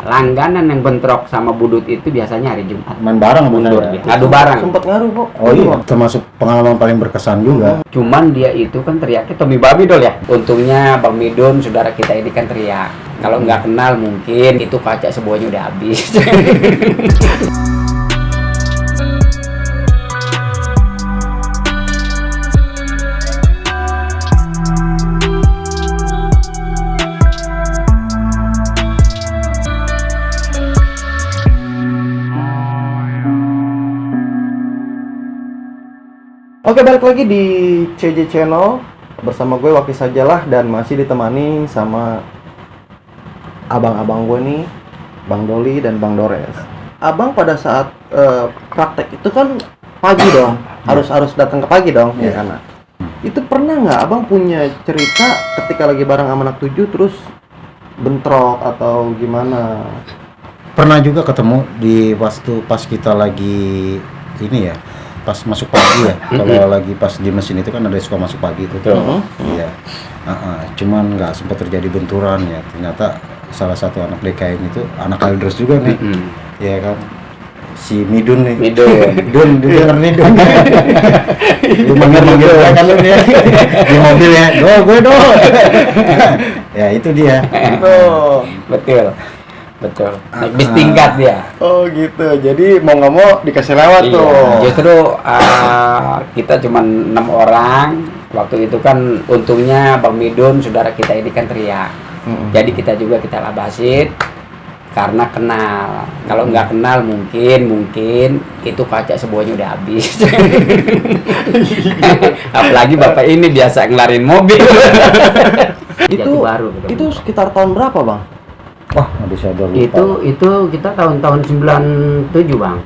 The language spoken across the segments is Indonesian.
Langganan yang bentrok sama budut itu biasanya hari Jumat. Main bareng Mundur ya? dia. Ngadu bareng. Sempet ngaruh kok. Oh iya, termasuk pengalaman paling berkesan juga. Cuman dia itu kan teriaknya Tommy Babi Dol ya. Untungnya Bang Midun saudara kita ini kan teriak. Kalau nggak kenal mungkin itu kaca semuanya udah habis. Oke, balik lagi di CJ Channel bersama gue Waki Sajalah dan masih ditemani sama abang-abang gue nih, Bang Doli dan Bang Dores. Abang pada saat praktek itu kan pagi dong, harus datang ke pagi dong, ya kan? Itu pernah nggak abang punya cerita ketika lagi bareng sama anak 7 terus bentrok atau gimana? Pernah juga ketemu di pas kita lagi ini ya, pas masuk pagi ya. Kalau lagi pas di mesin itu kan ada suka masuk pagi itu. Iya. Cuman nggak sempat terjadi benturan ya. Ternyata salah satu anak DKM itu anak Kaldros juga nih. Ya kan. Si Midun nih. Dun, denger nih Dun. Lu manggil kan lu dia. Di mobil ya. Gue do. Ya itu dia. Betul. Naik bis tingkat dia. Oh gitu. Jadi mau nggak mau dikasih lewat tuh. Justru kita cuma 6 orang. Waktu itu kan untungnya Bang Midun saudara kita ini kan teriak. Jadi kita juga kita labasin karena kenal. Kalau nggak kenal mungkin itu kaca semuanya udah habis. Apalagi bapak ini biasa ngelarin mobil. Itu sekitar tahun berapa, Bang? Wah, saya udah lupa. Itu kita tahun 97, Bang.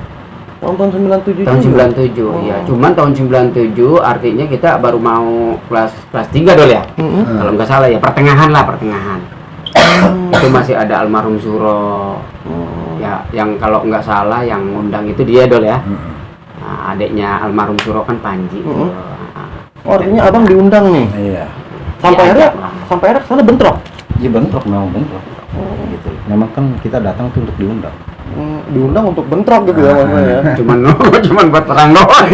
Tahun 97 Tahun juga? 97, ya. Cuman tahun 97 artinya kita baru mau kelas 3 Dol ya. Kalau nggak salah ya, pertengahan. Itu masih ada almarhum Suro. Ya, yang kalau nggak salah yang ngundang itu dia Dol ya. Nah, adiknya almarhum Suro kan Panji. Oh, artinya abang diundang nih. Iya. Sampai akhirnya sana bentrok. Iya bentrok, memang bentrok. Gitu. Memang kan kita datang tuh untuk diundang. Diundang untuk bentrok gitu ya maksudnya ya. Cuman buat perang doang.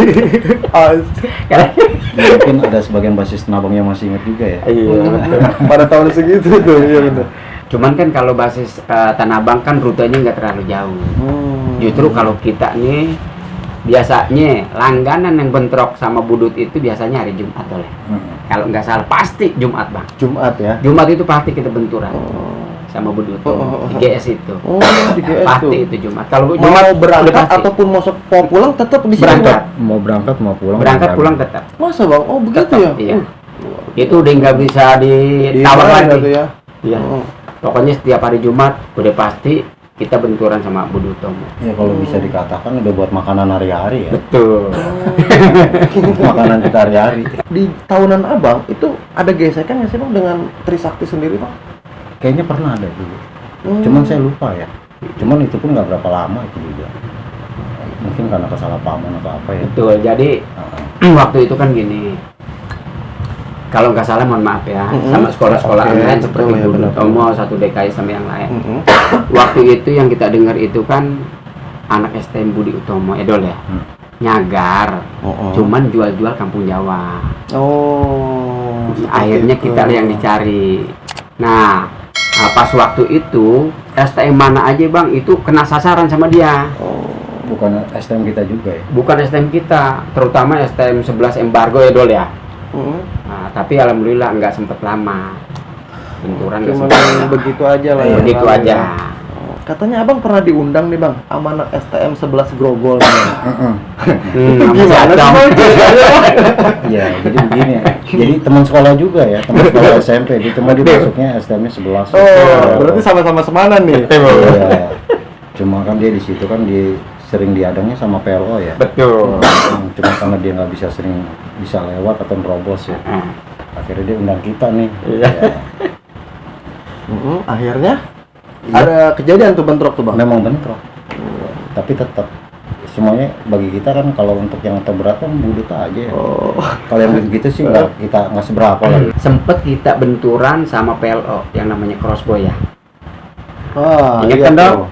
Mungkin ada sebagian basis Nabang yang masih ingat juga ya. Iya. Pada tahun segitu tuh, iya benar. Cuman kan kalau basis Tanah Abang kan rutenya nggak terlalu jauh. Justru kalau kita nih biasanya langganan yang bentrok sama budut itu biasanya hari Jumat oleh. Kalau nggak salah pasti Jumat, Bang. Jumat ya. Jumat itu pasti kita benturan sama budut di GS itu. Di GS pasti tuh. itu Jumat. Kalau Mau Jumat berangkat ataupun mau pulang tetap di sini. berangkat. Mau berangkat mau pulang. Berangkat pulang tetap. Masa, Bang? Oh, begitu Tetap, ya? iya. Itu udah nggak bisa ditawar lagi. Gitu ya. Iya. Pokoknya setiap hari Jumat udah pasti kita benturan sama Budut Tomo. Ya kalau bisa dikatakan udah buat makanan hari-hari ya. Betul. Makanan kita hari-hari. Di tahunan abang itu ada gesekan nggak sih, Bang, dengan Trisakti sendiri, Bang? Kayaknya pernah ada dulu. Cuman saya lupa ya. Cuman itu pun nggak berapa lama itu juga. Mungkin karena kesalahpahaman atau apa ya. Betul. Jadi waktu itu kan gini. Kalau nggak salah mohon maaf ya, sama sekolah-sekolah lain seperti Budut Tomo, satu DKI sama yang lain. Waktu itu yang kita dengar itu kan anak STM Budi Utomo, Edol ya, nyagar, cuman jual-jual kampung Jawa. Akhirnya kita yang dicari. Nah, pas waktu itu STM mana aja Bang, itu kena sasaran sama dia. Bukan STM kita juga ya? Bukan STM kita, terutama STM 11 embargo Edol ya. Nah, tapi alhamdulillah nggak sempet lama benturan, nggak sempet begitu aja lah ya. Begitu aja. Katanya abang pernah diundang nih, Bang, sama anak STM 11 Grogol. Gimana sih, Bang? Iya, jadi begini ya. Jadi teman sekolah juga ya, teman sekolah SMP. Dia cuma masuknya STM-nya 11. Berarti sama-sama semanan nih. Iya. Cuma kan dia di situ kan sering diadangnya sama PLO ya. Betul. Cuma karena dia nggak bisa lewat atau nerobos ya. Akhirnya dia undang kita nih. Iya. Akhirnya ada kejadian tuh bentrok tuh, Bang. Memang bentrok. Tapi tetap semuanya bagi kita kan kalau untuk yang terberat kan budut aja ya. Kalau yang begitu sih kita nggak seberapa lagi. Sempet kita benturan sama PLO yang namanya Crossboy ya. Ingat iya kan dong? tuh.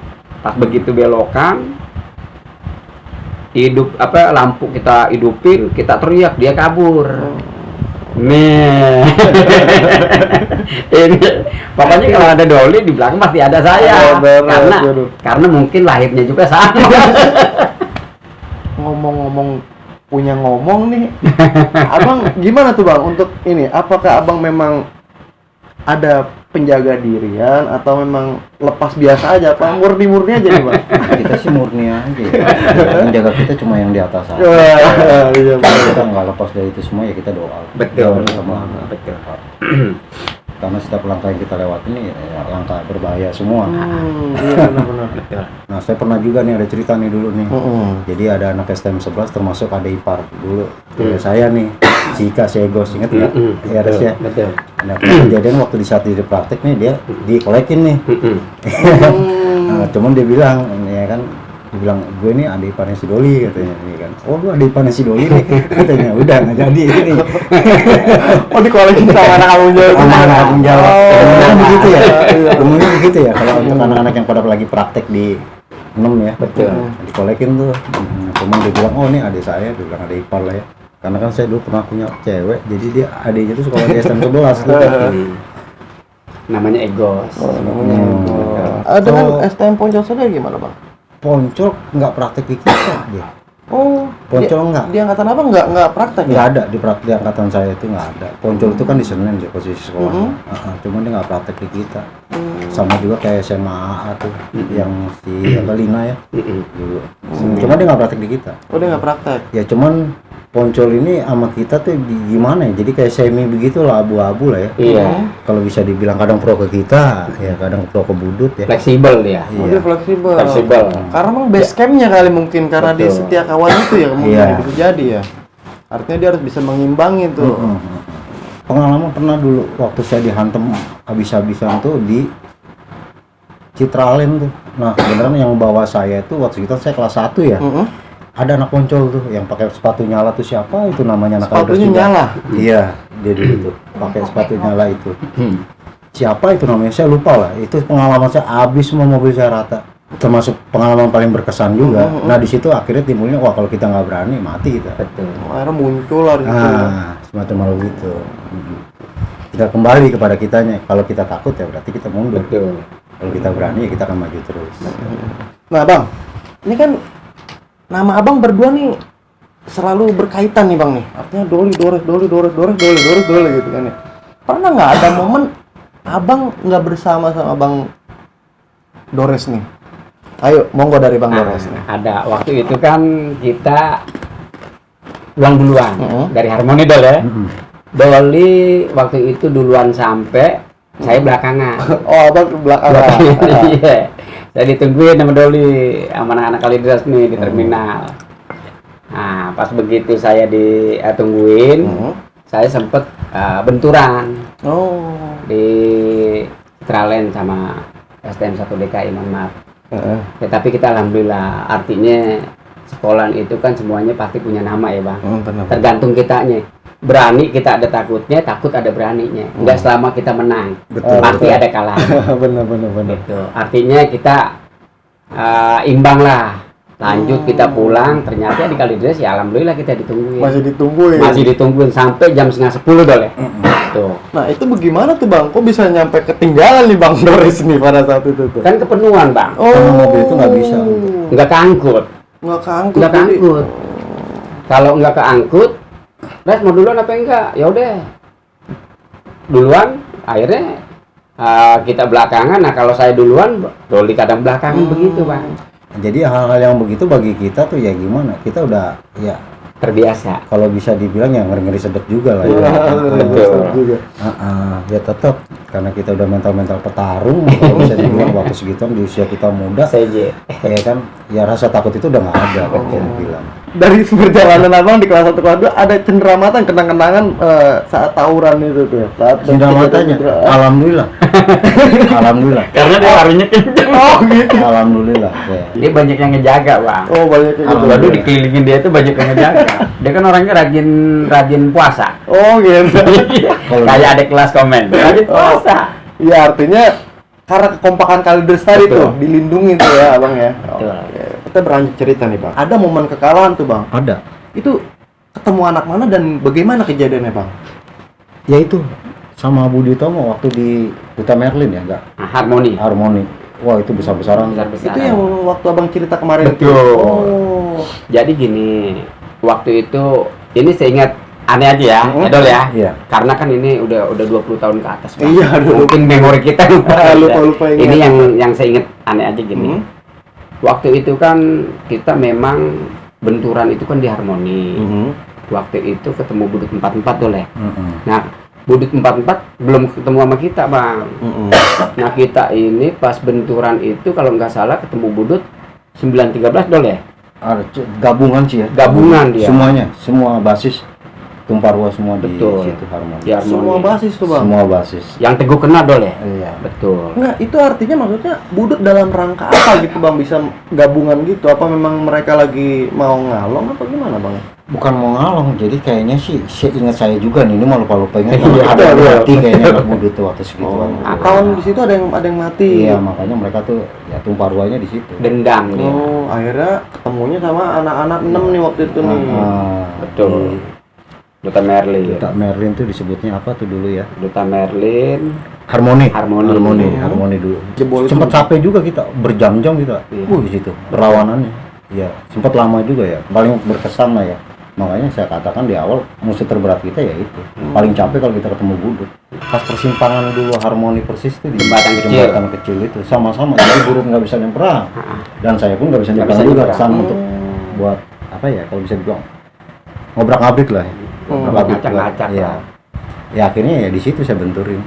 Pas begitu belokan, lampu kita hidupin, kita teriak, dia kabur. Nih, ini pokoknya kalau ada Doli di belakang pasti ada saya, karena mungkin lahirnya juga sama. Ngomong-ngomong punya ngomong nih, abang gimana tuh bang untuk ini? Apakah abang memang ada penjaga dirian atau memang lepas biasa aja? Apa murni aja nih bang? Kita sih murni aja ya. Yang jaga kita cuma yang di atas aja. Iya, Kita nggak lepas dari itu semua, ya kita doa. Betul. Sama Betul. karena setiap langkah yang kita lewat ini ya langkah berbahaya semua. Iya benar-benar. Betul. Nah, saya pernah juga nih ada cerita nih dulu nih. Jadi ada anak STM 11 termasuk ada ipar dulu. Jadi saya nih, si Ika, si Egos, inget nggak? Ya harusnya. Betul. Nah, kejadian waktu di saat di praktek nih dia dikolekin nih. Nah, cuman dia bilang, ya kan, dia bilang gue nih ada iparnya si Doli katanya, nih kan. Oh, lu ada iparnya si Doli nih, katanya. Udah nggak jadi ini. Oh, dikolekin sama anak kamu jawab. Sama anak kamu jawab. Umumnya begitu ya. Iya. Umumnya begitu ya. Kalau untuk anak-anak yang pada lagi praktek di 6 ya. Betul. Dikolekin tuh. Cuman dia bilang, oh ini adik saya, dia bilang ada ipar lah ya. Karena kan saya dulu pernah punya cewek, jadi dia adiknya tuh sekolah di STM 11 tuh. Namanya Egos. Ada kan STM Poncol Sodara gimana bang? Poncol nggak praktek di kita dia. Oh, Poncol nggak. Di angkatan apa nggak praktek ya? Nggak ada di praktek di angkatan saya itu nggak ada. Poncol itu kan di Senen sih posisi sekolah. Cuman dia nggak praktek di kita. Sama juga kayak SMA AA tuh, yang si Lina ya. Dulu. Cuma dia nggak praktek di kita. Oh, dia nggak praktek. Ya cuman Poncol ini sama kita tuh gimana ya? Jadi kayak semi begitu lah, abu-abu lah ya. Iya. Kalau bisa dibilang kadang pro ke kita, ya kadang pro ke Budut ya. Fleksibel dia. Oh, dia fleksibel. Fleksibel. Karena emang base campnya kali mungkin karena di Betul. setiap kawan itu ya mungkin Iya. bisa jadi ya. Artinya dia harus bisa mengimbangi tuh. Pengalaman pernah dulu waktu saya dihantam habis-habisan tuh di Citralen tuh. Nah, beneran yang bawa saya itu waktu itu saya kelas 1 ya. Ada anak Poncol tuh yang pakai sepatu nyala tuh, siapa itu namanya anak Kalidres Sepatunya juga. nyala. Iya, dia dulu tuh pakai sepatu nyala itu. Siapa itu namanya? Saya lupa lah. Itu pengalaman saya, habis semua mobil saya rata. Termasuk pengalaman paling berkesan juga. Nah, di situ akhirnya timbulnya, wah kalau kita nggak berani mati kita. Betul. Akhirnya muncul lah di situ. Semacam malu gitu. Kita kembali kepada kitanya. Kalau kita takut ya berarti kita mundur. Betul. Kalau kita berani ya kita akan maju terus. Nah, Bang. Ini kan nama Abang berdua nih selalu berkaitan nih, Bang nih. Artinya Doli gitu kan ya. Pernah nggak ada momen Abang nggak bersama sama Bang Dores nih? Ayo, monggo dari Bang Dores nih. Ada. Waktu itu kan kita pulang duluan dari Harmoni Dol ya. Doli waktu itu duluan sampai, saya belakangan. Oh, Abang ke belakang. Iya. Saya ditungguin sama Doli, sama anak-anak Kalidres nih di terminal. Nah, pas begitu saya ditungguin, saya sempet benturan di Citralen sama STM 1 DKI, mohon maaf. Ya, tapi kita alhamdulillah, artinya sekolah itu kan semuanya pasti punya nama ya Bang. Tergantung kitanya. Berani kita ada takutnya, takut ada beraninya. Enggak selama kita menang, pasti ada kalah. Benar. Gitu. Artinya kita imbang lah. Lanjut kita pulang, ternyata di Kalidres ya alhamdulillah kita ditungguin. Masih ditungguin sampai jam 9:30 Dol ya. Tuh. Nah, itu bagaimana tuh Bang? Kok bisa nyampe ketinggalan nih Bang Dores nih pada saat itu tuh? Kan kepenuhan Bang. Karena mobil itu nggak bisa. Nggak keangkut. Nggak keangkut. Nggak keangkut. Kalau nggak keangkut, Res mau duluan apa enggak? Ya udah. Duluan, akhirnya kita belakangan. Nah, kalau saya duluan, Doli kadang belakangan begitu, Bang. Jadi hal-hal yang begitu bagi kita tuh ya gimana? Kita udah ya Terbiasa. kalau bisa dibilang ya ngeri-ngeri sedep juga lah ya. Betul. Ya tetap karena kita udah mental petarung, kalau bisa dibilang waktu segitu di usia kita muda, CJ. ya kan, ya rasa takut itu udah nggak ada kan bisa dibilang. Dari perjalanan Abang di kelas 1 kelas 2 ada cenderamatan kenang-kenangan saat tawuran itu tuh. Saat Matanya, alhamdulillah. Alhamdulillah. Karena dia larinya kenceng. Oh gitu. Alhamdulillah. Ya. Dia banyak yang ngejaga, Bang. Oh banyak yang gitu. Waduh, dikelilingin dia tuh banyak yang ngejaga. Dia kan orangnya rajin puasa. Oh gitu. Kayak adik kelas komen. Rajin puasa. Ya artinya karena kekompakan Kalideres tadi Betul. tuh dilindungi tuh ya abang ya. Betul. Oke. Kita beranjak cerita nih bang. Ada momen kekalahan tuh bang. Ada. Itu ketemu anak mana dan bagaimana kejadiannya bang? Ya itu sama Budi Utomo waktu di Duta Merlin ya, enggak? Harmoni. Wah, itu besar-besaran. Itu yang waktu abang cerita kemarin. Betul. Oh. Jadi gini, waktu itu ini saya ingat aneh aja ya, Edol ya. Iya. Karena kan ini udah 20 tahun ke atas. Bang. Iya, Mungkin memori kita lupa. lupa ingat. Ini yang saya ingat aneh aja gini. Waktu itu kan kita memang benturan itu kan di Harmoni. Waktu itu ketemu Budut 44 tuh Le. Nah, Budut 44 belum ketemu sama kita, Bang. Nah, kita ini pas benturan itu kalau nggak salah ketemu Budut 913 dol ya. Ada gabungan sih ya. Gabungan dia. Semuanya, semua basis Tumparwa semua Betul. di situ Harmoni. Di Harmoni. Semua basis tuh bang. Semua basis. Yang Teguh kena dol ya. Iya. Betul. Enggak, itu artinya maksudnya Budut dalam rangka apa gitu bang bisa gabungan gitu? Apa memang mereka lagi mau ngalong atau gimana bang? Bukan mau ngalong, jadi kayaknya sih ingat saya juga nih, ini mau lupa-lupa ingat Iya, ada yang betul. mati kayaknya anak Budut tuh waktu segituan. Tahun di situ ada yang mati. Iya, makanya mereka tuh ya Tumparwanya di situ. Dendam dia. Oh, akhirnya ketemunya sama anak-anak 6 nih waktu itu nih. Betul. Duta Merlin. Duta Merlin tuh disebutnya apa tuh dulu ya? Duta Merlin. Harmoni Harmoni. dulu. Jebol Sempat capek juga kita, berjam-jam kita. Iya. Di situ perlawanannya. Iya, sempat lama juga ya. Paling berkesan lah ya. Makanya saya katakan di awal musuh terberat kita ya itu. Paling capek kalau kita ketemu Budut. Pas persimpangan dulu Harmoni persis tuh di jembatan kecil itu sama-sama. Jadi Budut nggak bisa nyebrang dan saya pun nggak bisa nyebrang juga kesana untuk buat apa ya kalau bisa dibilang ngobrak-ngabrik lah. Ngacak-ngacak Ya. Ya akhirnya ya di situ saya benturin.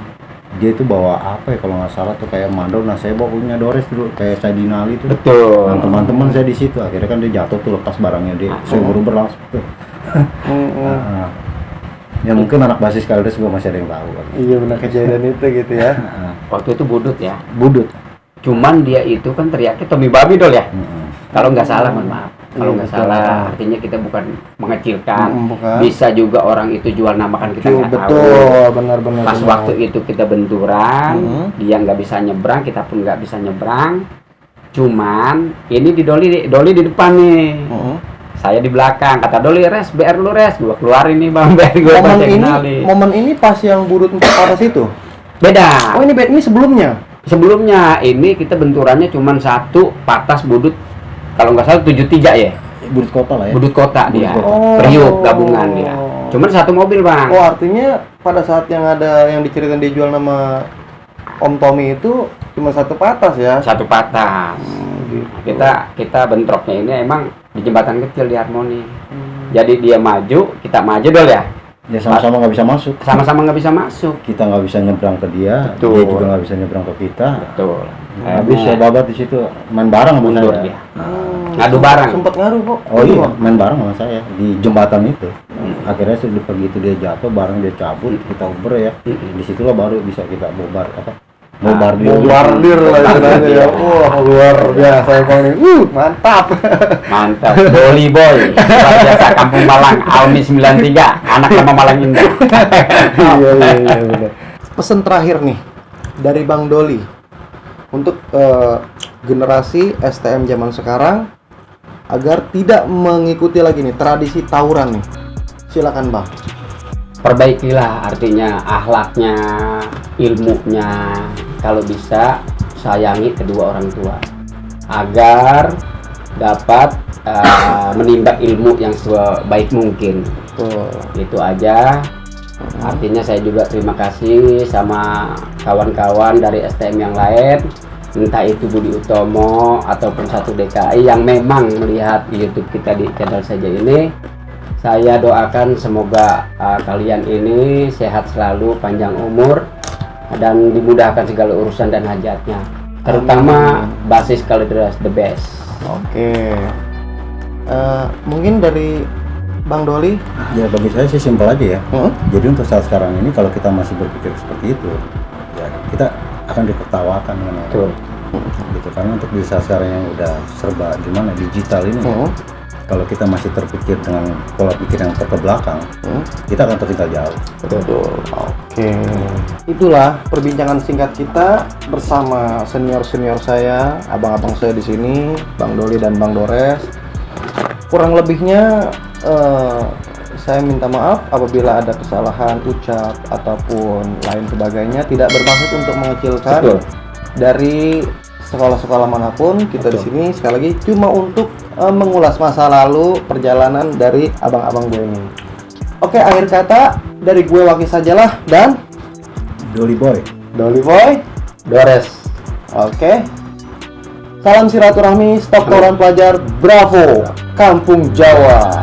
Dia itu bawa apa ya kalau nggak salah tuh kayak mandor. Nah saya bawa punya Dores dulu kayak saya Dinali tuh. Betul. Nah teman-teman saya di situ akhirnya kan dia jatuh tuh lepas barangnya dia. Saya buru-buru langsung tuh. Ya mungkin anak basis Kalideres juga masih ada yang tahu kan. Iya benar kejadian itu gitu ya. Waktu itu Budut ya. Budut. Cuman dia itu kan teriaknya Tommy Babi dol ya. Kalau nggak salah, mohon maaf. Kalau nggak salah, artinya kita bukan mengecilkan. Bukan. Bisa juga orang itu jual namakan kita nggak tahu. Betul, benar-benar. Pas waktu itu kita benturan, dia nggak bisa nyebrang, kita pun nggak bisa nyebrang. Cuman ini di Doli di depan nih. Saya di belakang. Kata Doli, res, BR lu res. Gua keluarin nih bang, BR gue Momen ini pas yang Budut 4 atas itu. Beda. Oh ini sebelumnya. Sebelumnya ini kita benturannya cuman satu patas Budut. Kalau nggak salah 73 ya. Budut kota lah ya. Budut kota dia. Oh. Priuk gabungan dia. Cuman satu mobil bang. Oh artinya pada saat yang ada yang diceritain dijual nama Om Tommy itu cuma satu patas ya? Satu patas. Gitu. Kita bentroknya ini emang di jembatan kecil di Harmoni. Jadi dia maju, kita maju dol ya. Ya sama-sama nggak bisa masuk. Sama-sama nggak bisa masuk. Kita nggak bisa nyebrang ke dia, Betul. dia juga nggak bisa nyebrang ke kita. Betul. Habis saya babat di situ main bareng sama mundur saya. dia. Ngadu bareng. Sempet ngaruh kok. Oh iya, main bareng sama saya di jembatan itu. Akhirnya sudah begitu dia jatuh, bareng dia cabut, kita uber ya. Disitulah baru bisa kita bombardir lah istilahnya ya. Wah luar biasa emang nih. Mantap. Mantap. Doli boy. Luar biasa Kampung Malang. Almi 93. Anak nama Malang Indah. Iya benar. Pesan terakhir nih dari Bang Doli untuk generasi STM zaman sekarang agar tidak mengikuti lagi nih tradisi tawuran nih. Silakan Bang. Perbaikilah artinya akhlaknya, ilmunya. Kalau bisa sayangi kedua orang tua agar dapat menimba ilmu yang sebaik mungkin. Itu aja. Artinya saya juga terima kasih sama kawan-kawan dari STM yang lain, entah itu Budi Utomo ataupun satu DKI yang memang melihat YouTube kita di channel saja ini. Saya doakan semoga kalian ini sehat selalu, panjang umur, dan dimudahkan segala urusan dan hajatnya. Terutama basis Kalideres the best. Oke. Mungkin dari Bang Doli. Ya bagi saya sih simpel aja ya. Jadi untuk saat sekarang ini kalau kita masih berpikir seperti itu, ya kita akan ditertawakan dengan orang. Betul. Gitu karena untuk di saat sekarang yang udah serba gimana digital ini, Kalau kita masih terpikir dengan pola pikir yang terbelakang, kita akan tertinggal jauh. Betul. Oke. Itulah perbincangan singkat kita bersama senior-senior saya, abang-abang saya di sini, Bang Doli dan Bang Dores. Kurang lebihnya saya minta maaf apabila ada kesalahan ucap ataupun lain sebagainya, tidak bermaksud untuk mengecilkan. Betul. Dari sekolah-sekolah manapun kita di sini sekali lagi cuma untuk mengulas masa lalu perjalanan dari abang-abang gue ini. Oke, akhir kata dari gue Waki sajalah dan Doli Boy. Dores. Oke. Salam silaturahmi, stop tawuran pelajar, bravo, Kampung Jawa.